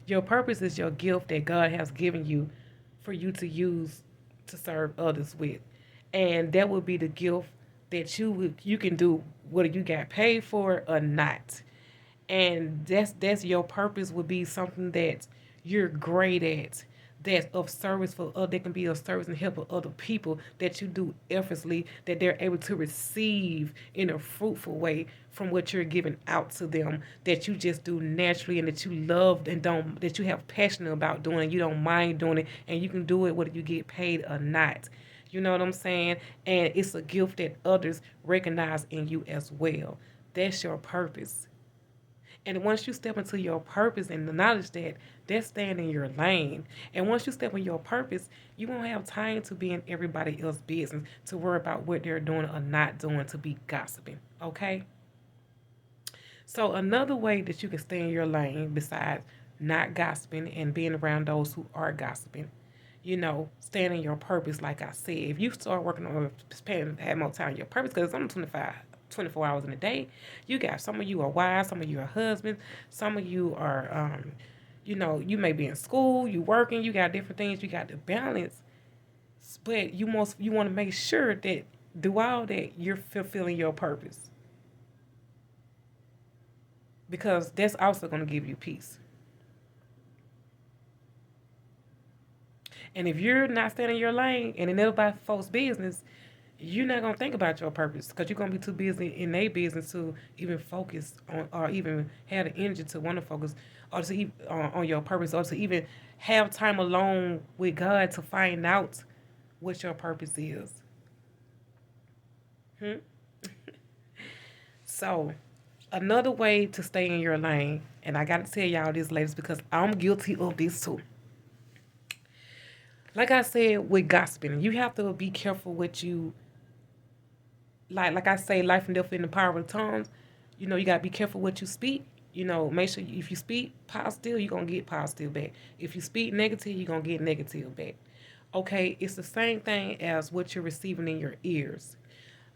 Your purpose is your gift that God has given you for you to use to serve others with. And that would be the gift that you can do whether you got paid for it or not. And that's your purpose would be something that you're great at, that's of service for other, that can be of service and help of other people, that you do effortlessly, that they're able to receive in a fruitful way from what you're giving out to them, that you just do naturally and that you love and don't, that you have passion about doing it, you don't mind doing it, and you can do it whether you get paid or not. You know what I'm saying? And it's a gift that others recognize in you as well. That's your purpose. And once you step into your purpose and the knowledge that that's staying in your lane, and once you step in your purpose, you won't have time to be in everybody else's business, to worry about what they're doing or not doing, to be gossiping. Okay? So another way that you can stay in your lane besides not gossiping and being around those who are gossiping, staying in your purpose, like I said, if you start working on spending have more time in your purpose, because it's only 24 hours in a day. You got some of you are wives, some of you are husbands, some of you are, you may be in school, you working, you got different things, you got to balance. But you want to make sure that through all that you're fulfilling your purpose, because that's also going to give you peace. And if you're not staying in your lane and in everybody folks' business, you're not gonna think about your purpose because you're gonna be too busy in their business to even focus on or even have the energy to want to focus or to on your purpose or to even have time alone with God to find out what your purpose is. Hmm? So another way to stay in your lane, and I gotta tell y'all this, ladies, because I'm guilty of this too. Like I said, with gossiping, you have to be careful what you like I say, life and death in the power of the tongues. You gotta be careful what you speak. Make sure if you speak positive, you're gonna get positive back. If you speak negative, you're gonna get negative back. Okay, it's the same thing as what you're receiving in your ears,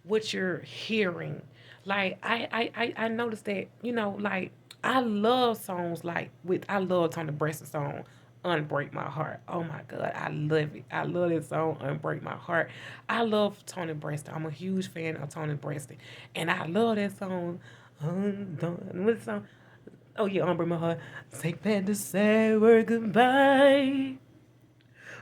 what you're hearing. Like I noticed that, like I love songs like with I love Tony Braxton's song Unbreak My Heart. Oh my God, I love it. I love this song, Unbreak My Heart. I love Tony Braxton. I'm a huge fan of Tony Braxton. And I love that song. Undone. What's the song? Oh yeah, Unbreak My Heart. Take back the sad word goodbye.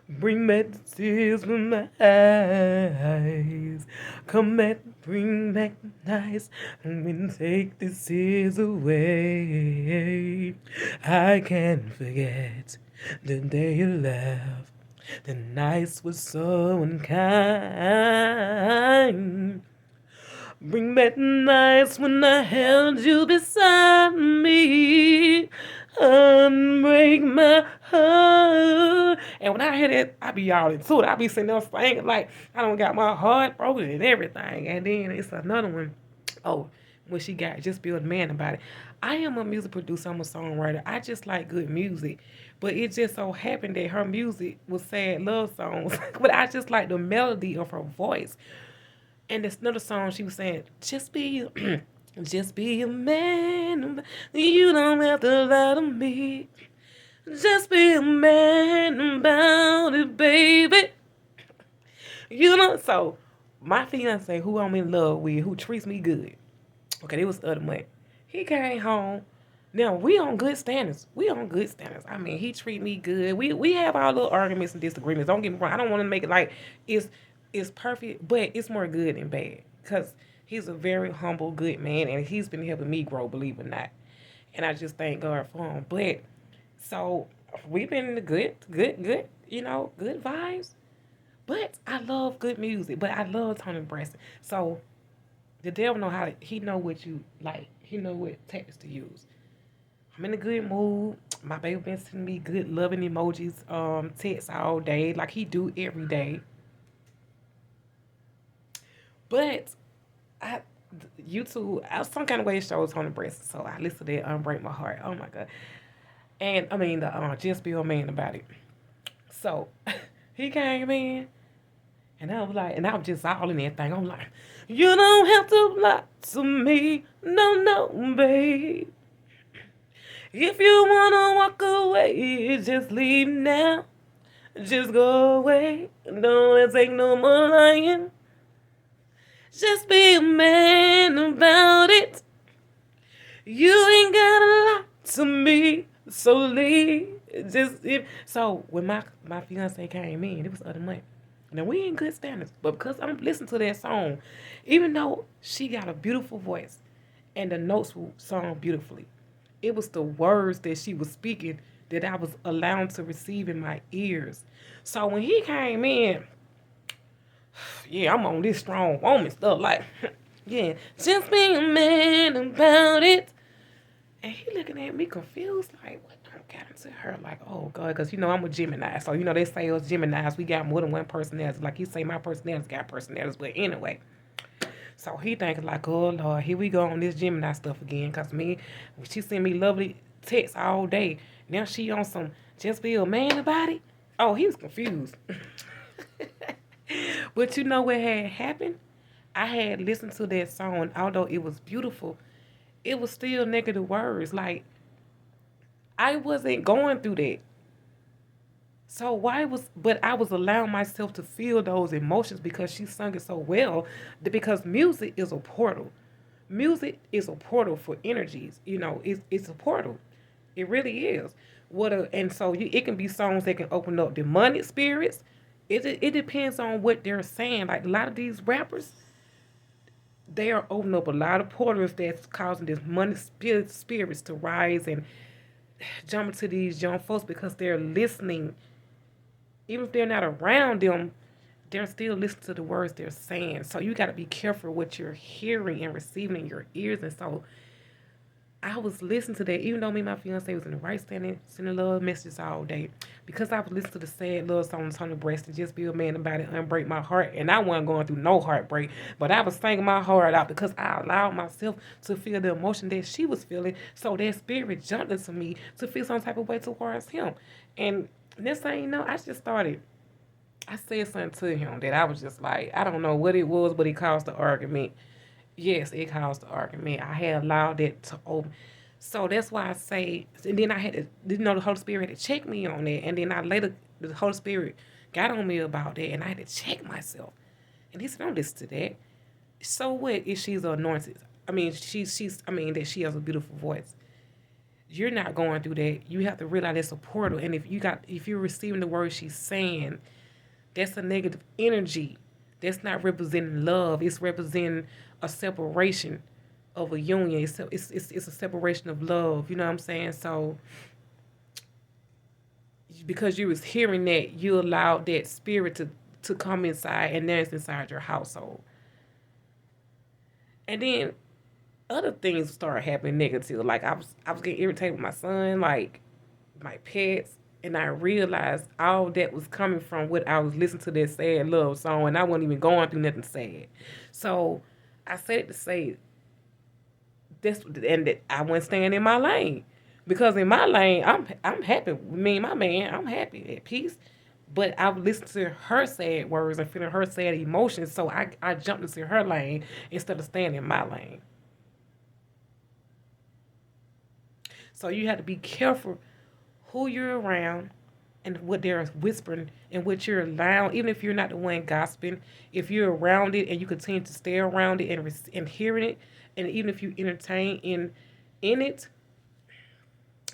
Bring back the tears from my eyes. Come back, bring back the nights when take the tears away. I can't forget the day you left. The nights were so unkind. Bring back the nights when I held you beside me. Unbreak my heart. And when I hear that, I be all into it. I be sitting there singing like I don't got my heart broken and everything. And then it's another one. Oh, when she got Just Be a Man About It. I am a music producer, I'm a songwriter. I just like good music. But it just so happened that her music was sad love songs. But I just like the melody of her voice. And there's another song she was saying, just be, just be a man. You don't have to lie to me. Just be a man about it, baby. So my fiance, who I'm in love with, who treats me good. Okay, it was the other month. He came home. Now we on good standards. We on good standards. I mean, he treat me good. We have our little arguments and disagreements. Don't get me wrong. I don't want to make it like it's it's perfect, but it's more good than bad because he's a very humble, good man, and he's been helping me grow, believe it or not. And I just thank God for him. But so we've been in the good vibes. But I love good music. But I love Tony Braxton. So the devil know how he know what you like. He know what tactics to use. I'm in a good mood. My baby been sending me good loving emojis, texts all day, like he do every day. But I YouTube, some kind of way it shows on the breast, so I listened to that Unbreak My Heart. Oh my God. And I mean the Just Be a Man About It. So he came in and I was like, and I was just all in that thing. I'm like, you don't have to lie to me. No, no, babe. If you wanna walk away, away. Just leave now. Just go away. Don't take no more lying. Just be a man about it. You ain't got a lot to me, so leave. Just if so, when my fiance came in, it was the other month. Now we in good standards, but because I'm listening to that song, even though she got a beautiful voice, and the notes were sung beautifully, it was the words that she was speaking that I was allowed to receive in my ears. So when he came in, yeah, I'm on this strong woman stuff. Like, yeah, just being a man about it. And he looking at me confused, like, what done got into her? Like, oh, God, because, I'm a Gemini. So, they say us Geminis, we got more than one personality. Like, he say my personality's got personalities. But anyway, so he thinking like, oh, Lord, here we go on this Gemini stuff again. Because she sent me lovely texts all day. Now she on some just be a man about it. Oh, he was confused. But you know what had happened? I had listened to that song, although it was beautiful, it was still negative words. Like, I wasn't going through that. So but I was allowing myself to feel those emotions because she sung it so well. Because music is a portal. Music is a portal for energies. It's a portal. It really is. And so it can be songs that can open up demonic spirits. It depends on what they're saying. Like a lot of these rappers, they are opening up a lot of portals that's causing this money spirits to rise and jump into these young folks because they're listening. Even if they're not around them, they're still listening to the words they're saying. So you got to be careful what you're hearing and receiving in your ears. And so I was listening to that, even though me and my fiance was in the right standing, sending love messages all day. Because I was listening to the sad love songs, Tony Breast, and just be a man about it, unbreak my heart. And I wasn't going through no heartbreak, but I was singing my heart out because I allowed myself to feel the emotion that she was feeling. So that spirit jumped into me to feel some type of way towards him. And this thing, I said something to him that I was just like, I don't know what it was, but it caused the argument. Yes, it caused the argument. I had allowed that to open. So that's why I say, and then I had to, the Holy Spirit had to check me on that. And then the Holy Spirit got on me about that, and I had to check myself. And he said, don't listen to that. So what if she's anointed? I mean, that she has a beautiful voice. You're not going through that. You have to realize it's a portal. And if you're receiving the words she's saying, that's a negative energy. That's not representing love. It's representing a separation of a union. It's a separation of love. You know what I'm saying? So because you was hearing that, you allowed that spirit to come inside, and now it's inside your household. And then other things started happening negative. Like I was getting irritated with my son, like my pets, and I realized all that was coming from what I was listening to that sad love song, and I wasn't even going through nothing sad. So I said it to say this, and that I wasn't staying in my lane, because in my lane I'm happy. Me and my man, I'm happy at peace. But I would listen to her sad words and feeling her sad emotions, so I jumped into her lane instead of staying in my lane. So you have to be careful who you're around and what they're whispering and what you're allowing, even if you're not the one gossiping, if you're around it and you continue to stay around it and hearing it, and even if you entertain in it,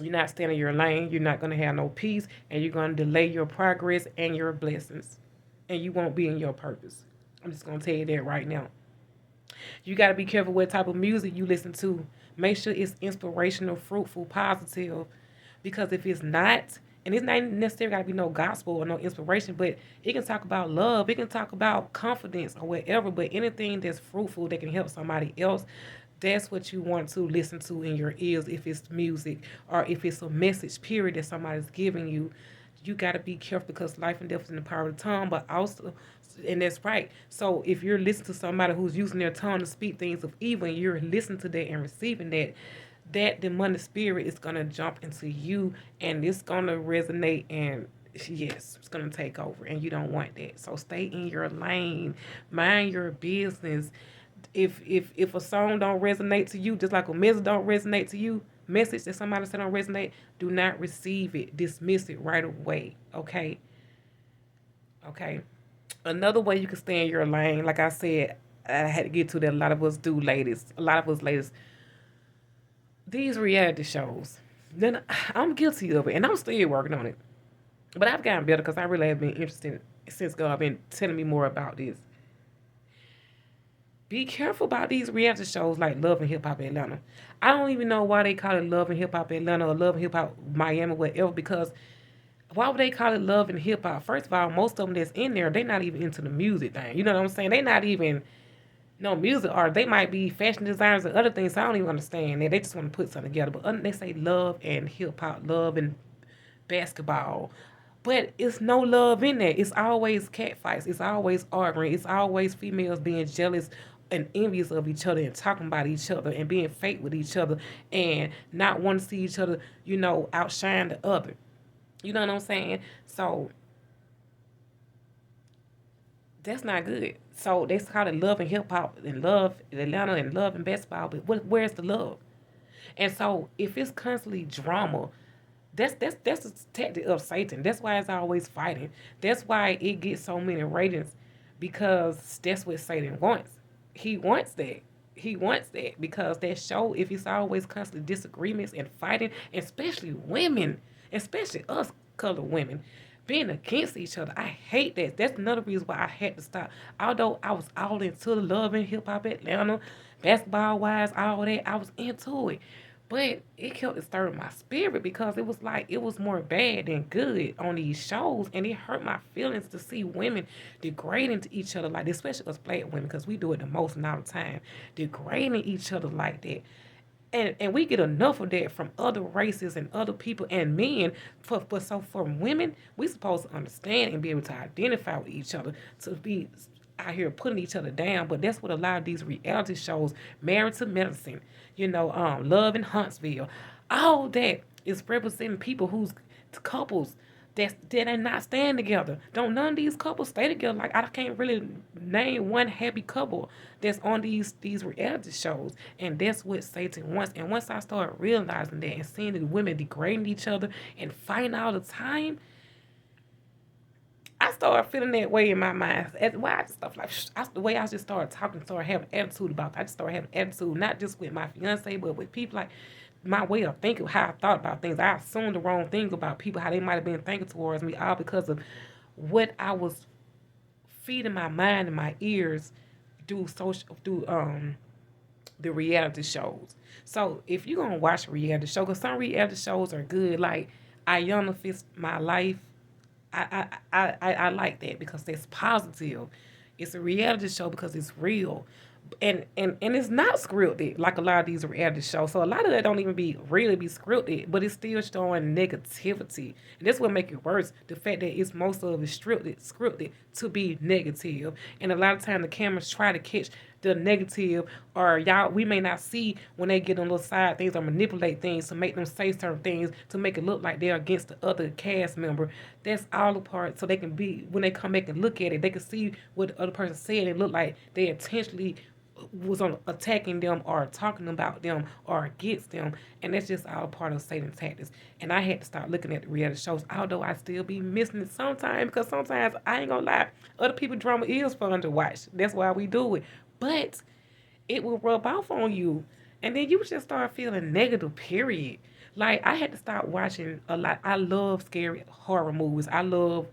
you're not staying in your lane, you're not going to have no peace, and you're going to delay your progress and your blessings, and you won't be in your purpose. I'm just going to tell you that right now. You got to be careful what type of music you listen to. Make sure it's inspirational, fruitful, positive. Because if it's not, and it's not necessarily got to be no gospel or no inspiration, but it can talk about love. It can talk about confidence or whatever. But anything that's fruitful that can help somebody else, that's what you want to listen to in your ears. If it's music or if it's a message, period, that somebody's giving you, you got to be careful because life and death is in the power of the tongue. But also, and that's right. So if you're listening to somebody who's using their tongue to speak things of evil, and you're listening to that and receiving that, that demonic spirit is going to jump into you, and it's going to resonate, and yes, it's going to take over, and you don't want that. So stay in your lane, mind your business. If a song don't resonate to you, just like a message don't resonate to you, message that somebody said don't resonate, do not receive it. Dismiss it right away. Okay? Okay. Another way you can stay in your lane, like I said, I had to get to that. A lot of us do, ladies. A lot of us ladies, these reality shows. Then I'm guilty of it, and I'm still working on it. But I've gotten better because I really have been interested since God been telling me more about this. Be careful about these reality shows like Love and Hip Hop Atlanta. I don't even know why they call it Love and Hip Hop Atlanta or Love and Hip Hop Miami, whatever, because why would they call it Love and Hip Hop? First of all, most of them that's in there, they're not even into the music thing. You know what I'm saying? They not even no music art. They might be fashion designers and other things. So I don't even understand that. They just want to put something together. But they say love and hip hop, love and basketball. But it's no love in there. It's always catfights. It's always arguing. It's always females being jealous and envious of each other and talking about each other and being fake with each other and not wanting to see each other, outshine the other. You know what I'm saying? So that's not good. So they call it love and hip hop and love in Atlanta and love and basketball. But where's the love? And so if it's constantly drama, that's a tactic of Satan. That's why it's always fighting. That's why it gets so many ratings, because that's what Satan wants. He wants that. He wants that because that show, if it's always constantly disagreements and fighting, especially women, especially us colored women, being against each other. I hate that. That's another reason why I had to stop. Although I was all into the love and hip hop Atlanta, basketball wise, all that, I was into it. But it kept disturbing my spirit because it was like it was more bad than good on these shows, and it hurt my feelings to see women degrading to each other like this, especially us black women, because we do it the most and all the time, degrading each other like that. And we get enough of that from other races and other people and men. So for women, we supposed to understand and be able to identify with each other, to be out here putting each other down. But that's what a lot of these reality shows, Married to Medicine, Love in Huntsville, all that is representing people who's couples that are not staying together. Don't none of these couples stay together. Like, I can't really name one happy couple that's on these reality shows. And that's what Satan wants. And once I started realizing that and seeing the women degrading each other and fighting all the time, I started feeling that way in my mind. That's why I just stuff like the way I just started talking, started having attitude about it. I just started having attitude, not just with my fiance, but with people, like my way of thinking, how I thought about things. I assumed the wrong thing about people, how they might have been thinking towards me, all because of what I was feeding my mind and my ears through the reality shows. So if you're gonna watch a reality show, because some reality shows are good, like Ayana Fits My Life, I like that because that's positive. It's a reality show because it's real. And it's not scripted like a lot of these reality shows. So a lot of that don't even be really be scripted, but it's still showing negativity. And that's what make it worse. The fact that it's most of it scripted to be negative. And a lot of time the cameras try to catch the negative, or y'all, we may not see when they get on those side things or manipulate things to make them say certain things to make it look like they're against the other cast member. That's all a part, so they can be, when they come back and look at it, they can see what the other person said and look like they intentionally was on attacking them or talking about them or against them. And that's just all part of Satan's tactics. And I had to start looking at the reality shows, although I still be missing it sometimes, because sometimes, I ain't gonna lie, other people drama is fun to watch. That's why we do it. But it will rub off on you, and then you just start feeling negative, period. Like, I had to start watching a lot. I love scary horror movies. I love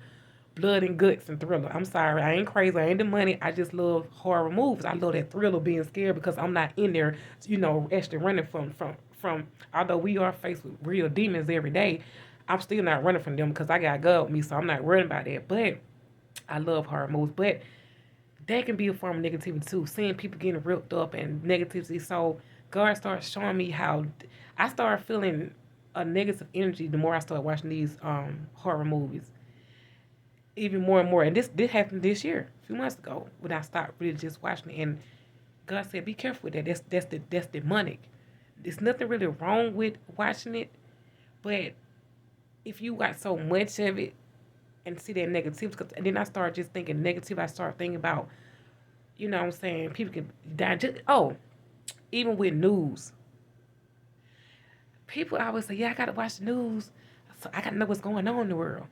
blood and guts and thriller. I'm sorry, I ain't crazy, I ain't the money. I just love horror movies. I love that thriller, being scared, because I'm not in there, actually running from. Although we are faced with real demons every day, I'm still not running from them because I got God with me, so I'm not worried about that. But I love horror movies, but that can be a form of negativity too. Seeing people getting ripped up and negativity. So God started showing me how I started feeling a negative energy the more I started watching these horror movies, even more and more. And this happened this year, a few months ago, when I stopped really just watching it. And God said, "Be careful with that. That's demonic. There's nothing really wrong with watching it, but if you got so much of it and see that negativity, and then I started just thinking negative. I started thinking about, what I'm saying, people can die. Even with news, People always say, yeah, I gotta watch the news. So I gotta know what's going on in the world.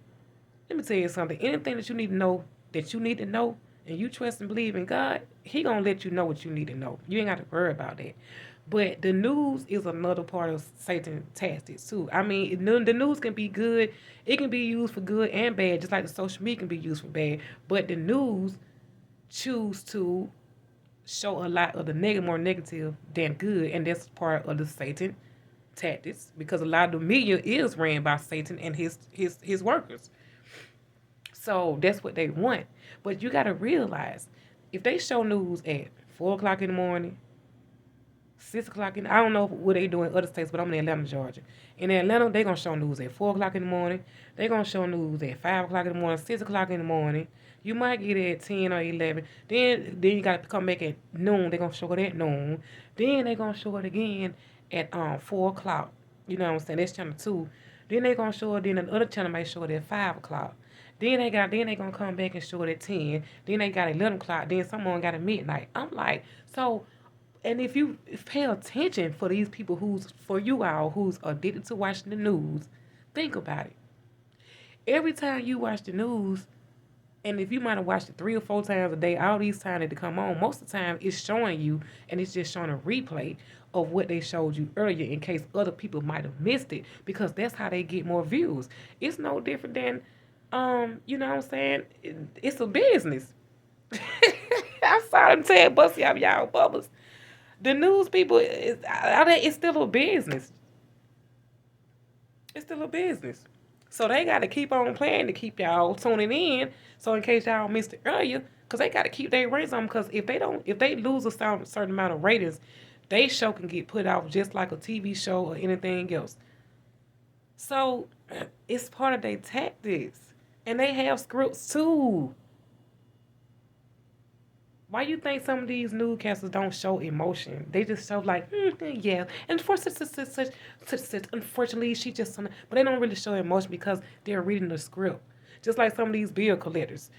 Let me tell you something. Anything that you need to know, and you trust and believe in God, He gonna let you know what you need to know. You ain't got to worry about that. But the news is another part of Satan tactics too. I mean, the news can be good. It can be used for good and bad, just like the social media can be used for bad. But the news choose to show a lot of the negative, more negative than good, and that's part of the Satan tactics because a lot of the media is ran by Satan and his workers. So that's what they want. But you got to realize if they show news at 4 o'clock in the morning, 6 o'clock in, I don't know what they do in other states, but I'm in Atlanta, Georgia. In Atlanta, they gonna show news at 4 o'clock in the morning. They gonna show news at 5 o'clock in the morning, 6 o'clock in the morning. You might get it at 10 or 11. Then you gotta come back at noon. They gonna show it at noon. Then they gonna show it again at 4 o'clock. You know what I'm saying? That's channel 2. Then they gonna show it. Then the other channel might show it at 5 o'clock. Then they gonna come back and show it at 10. Then they got 11 o'clock. Then someone got at midnight. I'm like, so, and if you pay attention for these people who's addicted to watching the news, think about it. Every time you watch the news, and if you might have watched it 3 or 4 times a day, all these times that they come on, most of the time it's showing you, and it's just showing a replay of what they showed you earlier in case other people might have missed it, because that's how they get more views. It's no different than, you know what I'm saying? It's a business. I saw them tell Busty out y'all bubbles. The news people, it's still a business. It's still a business. So they got to keep on playing to keep y'all tuning in. So in case y'all missed it earlier, because they got to keep their ratings on. Because if they lose a certain amount of ratings, they show can get put off just like a TV show or anything else. So it's part of their tactics, and they have scripts too. Why you think some of these newscasters don't show emotion? They just show like, yeah. And for such, unfortunately, she just, but they don't really show emotion because they're reading the script. Just like some of these bill collectors.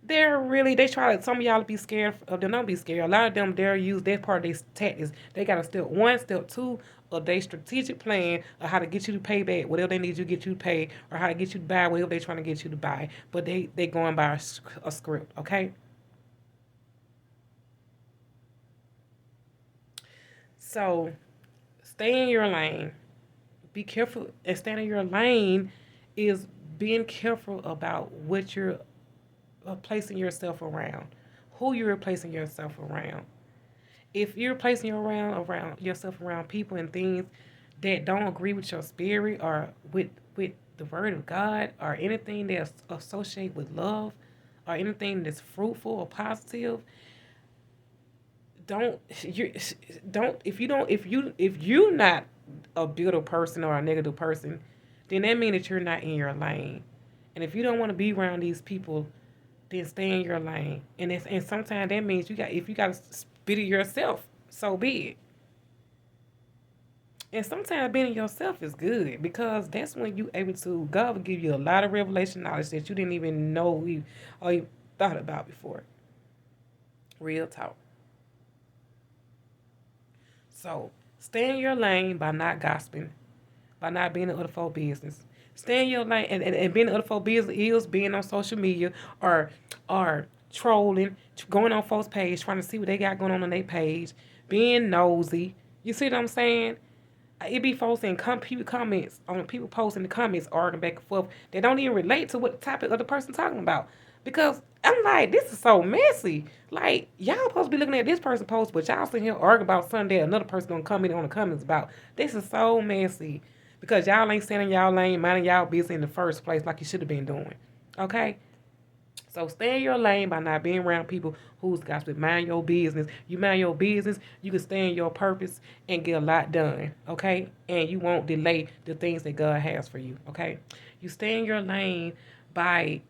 They try to, some of y'all be scared of them, don't be scared. A lot of them, they're use that part of their tactics. They got a step 2 of their strategic plan of how to get you to pay back whatever they need you to get you to pay, or how to get you to buy whatever they're trying to get you to buy. But they going by a script, okay? So stay in your lane. Be careful, and staying in your lane is being careful about what you're placing yourself around, who you're placing yourself around. If you're placing around yourself around people and things that don't agree with your spirit or with the word of God or anything that's associated with love or anything that's fruitful or positive, don't you don't if you're not a bitter person or a negative person, then that means that you're not in your lane. And if you don't want to be around these people, then stay in your lane. And sometimes that means if you got to spit it yourself, so be it. And sometimes being yourself is good because that's when you able to, God will give you a lot of revelation knowledge that you didn't even know you thought about before. Real talk. So stay in your lane by not gossiping, by not being in other folk business. Stay in your lane, and being in other folk business is being on social media or trolling, going on folks' page, trying to see what they got going on their page, being nosy. You see what I'm saying? It be folks in people comments on people posting the comments arguing back and forth. They don't even relate to what the topic of the person talking about. Because I'm like, this is so messy. Like, y'all supposed to be looking at this person post, but y'all sitting here arguing about something that another person gonna comment on the comments about. This is so messy. Because y'all ain't staying in y'all lane, minding y'all business in the first place like you should have been doing. Okay? So stay in your lane by not being around people who's got to mind your business. You mind your business, you can stay in your purpose and get a lot done, okay? And you won't delay the things that God has for you, okay? You stay in your lane by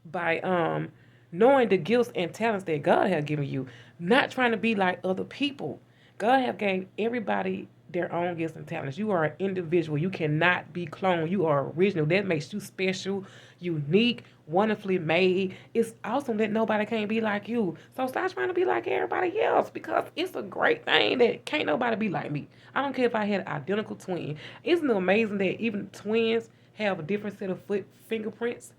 by knowing the gifts and talents that God has given you, not trying to be like other people. God have gave everybody their own gifts and talents. You are an individual. You cannot be cloned. You are original. That makes you special, unique, wonderfully made. It's awesome that nobody can be like you. So stop trying to be like everybody else because it's a great thing that can't nobody be like me. I don't care if I had an identical twin. Isn't it amazing that even twins have a different set of fingerprints?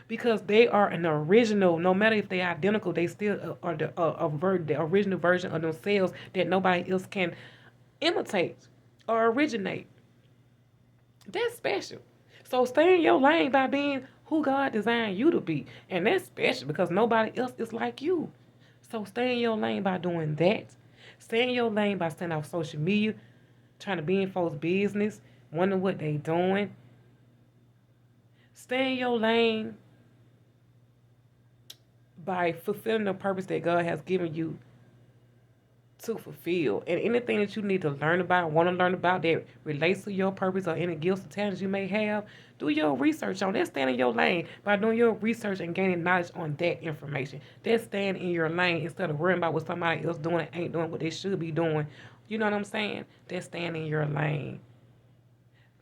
Because they are an original. No matter if they're identical, they still are the original version of themselves that nobody else can imitate or originate. That's special. So stay in your lane by being who God designed you to be. And that's special because nobody else is like you. So stay in your lane by doing that. Stay in your lane by staying off social media, trying to be in folks' business, wondering what they doing. Stay in your lane by fulfilling the purpose that God has given you to fulfill. And anything that you need to learn about, want to learn about that relates to your purpose or any gifts or talents you may have, do your research on that. Stand in your lane by doing your research and gaining knowledge on that information. That's staying in your lane instead of worrying about what somebody else doing and ain't doing what they should be doing. You know what I'm saying? That's staying in your lane.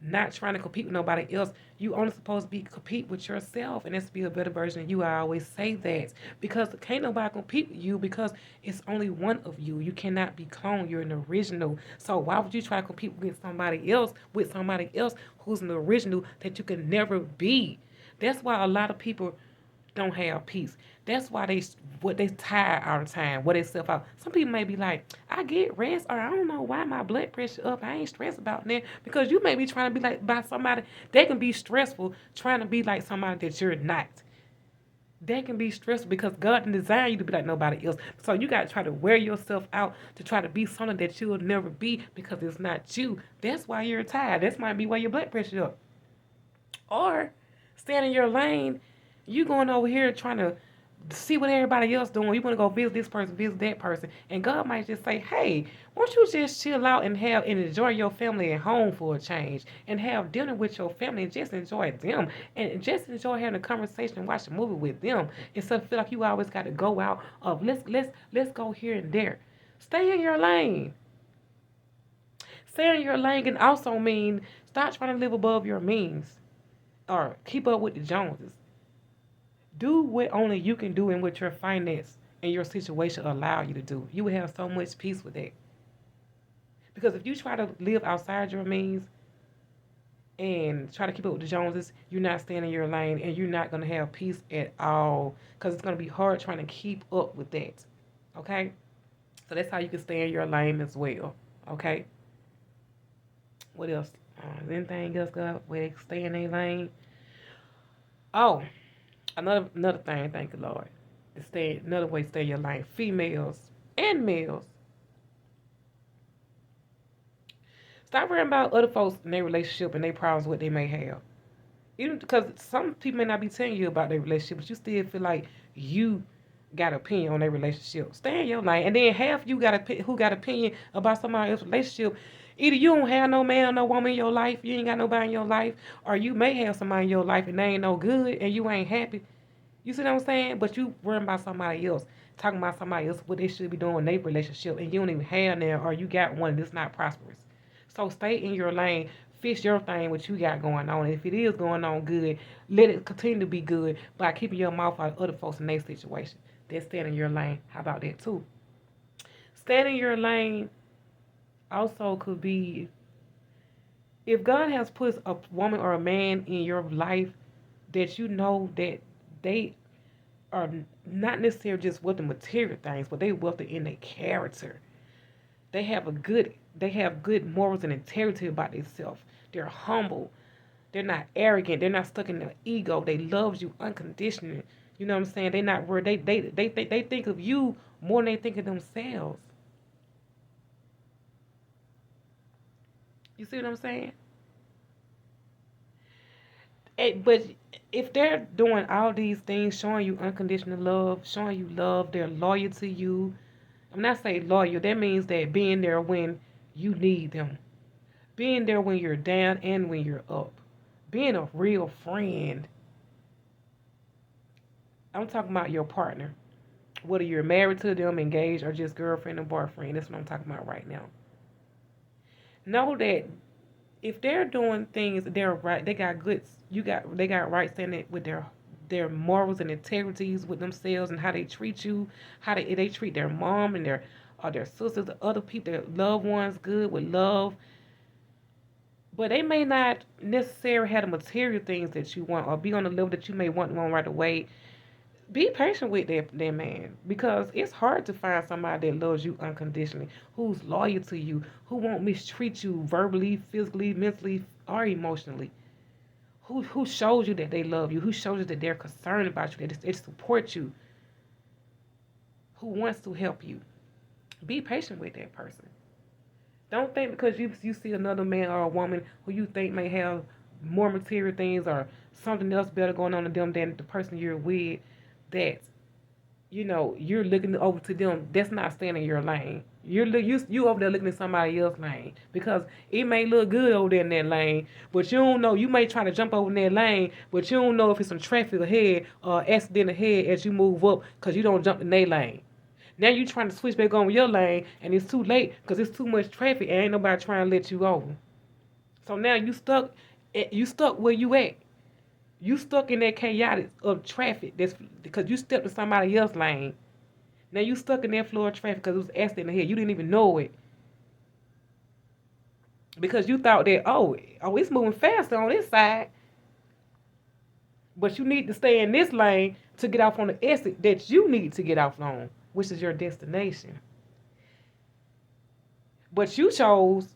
Not trying to compete with nobody else. You only supposed to be compete with yourself, and that's to be a better version of you. I always say that because can't nobody compete with you because it's only one of you. You cannot be cloned. You're an original. So why would you try to compete with somebody else who's an original that you can never be? That's why a lot of people don't have peace. That's why they tired all the time. What they self out. Some people may be like, I get rest, or I don't know why my blood pressure up. I ain't stressed about that because you may be trying to be like by somebody. They can be stressful trying to be like somebody that you're not. That can be stressful because God didn't design you to be like nobody else. So you got to try to wear yourself out to try to be something that you'll never be because it's not you. That's why you're tired. That might be why your blood pressure up. Or stand in your lane. You going over here trying to see what everybody else doing. You want to go visit this person, visit that person, and God might just say, "Hey, won't you just chill out and enjoy your family at home for a change, and have dinner with your family and just enjoy them, and just enjoy having a conversation and watch a movie with them instead of feel like you always got to go out of let's go here and there. Stay in your lane. Stay in your lane can also mean stop trying to live above your means or keep up with the Joneses. Do what only you can do and what your finance and your situation allow you to do. You will have so much peace with that. Because if you try to live outside your means and try to keep up with the Joneses, you're not staying in your lane and you're not going to have peace at all. Because it's going to be hard trying to keep up with that. Okay? So that's how you can stay in your lane as well. Okay? What else? Is anything else good where they stay in their lane? Oh, another thing, thank you, Lord. To stay another way to stay in your lane. Females and males. Stop worrying about other folks in their relationship and their problems, what they may have. Even because some people may not be telling you about their relationship, but you still feel like you got an opinion on their relationship. Stay in your lane. And then half you who got opinion about somebody else's relationship. Either you don't have no man or no woman in your life, you ain't got nobody in your life, or you may have somebody in your life and they ain't no good and you ain't happy. You see what I'm saying? But you worrying about somebody else, talking about somebody else, what they should be doing in their relationship, and you don't even have there, or you got one that's not prosperous. So stay in your lane, fix your thing, what you got going on. And if it is going on good, let it continue to be good by keeping your mouth out of other folks in their situation. They're staying in your lane. How about that too? Staying in your lane also could be if God has put a woman or a man in your life that you know that they are not necessarily just with the material things, but they wealthy in their character. They have good morals and integrity about themselves. They're humble. They're not arrogant. They're not stuck in their ego. They love you unconditionally. You know what I'm saying? They not worried. They think of you more than they think of themselves. You see what I'm saying? But if they're doing all these things, showing you unconditional love, showing you love, they're loyal to you. I'm not saying loyal. That means that being there when you need them, being there when you're down and when you're up, being a real friend. I'm talking about your partner, whether you're married to them, engaged, or just girlfriend and boyfriend. That's what I'm talking about right now. Know that if they're doing things, they're right. They got good. They got right standing with their morals and integrities with themselves and how they treat you, how they treat their mom and their sisters, the other people, their loved ones, good with love. But they may not necessarily have the material things that you want or be on the level that you may want one right away. Be patient with that man because it's hard to find somebody that loves you unconditionally, who's loyal to you, who won't mistreat you verbally, physically, mentally, or emotionally. Who shows you that they love you, who shows you that they're concerned about you, that they support you, who wants to help you. Be patient with that person. Don't think because you see another man or a woman who you think may have more material things or something else better going on to them than the person you're with that you're looking over to them. That's not staying in your lane. You over there looking at somebody else's lane because it may look good over there in that lane, but you don't know. You may try to jump over in that lane, but you don't know if it's some traffic ahead or accident ahead as you move up because you don't jump in their lane. Now you trying to switch back on your lane and it's too late because it's too much traffic and ain't nobody trying to let you over. So now you stuck. You stuck where you at. You stuck in that chaotic of traffic. That's because you stepped in somebody else's lane. Now you stuck in that flow of traffic because it was accident ahead. You didn't even know it because you thought that it's moving faster on this side, but you need to stay in this lane to get off on the exit that you need to get off on, which is your destination. But you chose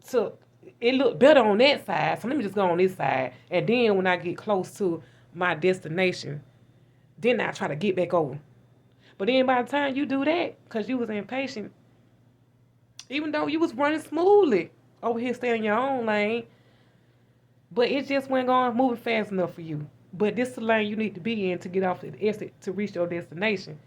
to. It looked better on that side, so let me just go on this side, and then when I get close to my destination, then I try to get back over. But then by the time you do that, because you was impatient, even though you was running smoothly over here staying in your own lane, but it just wasn't moving fast enough for you. But this is the lane you need to be in to get off the exit to reach your destination.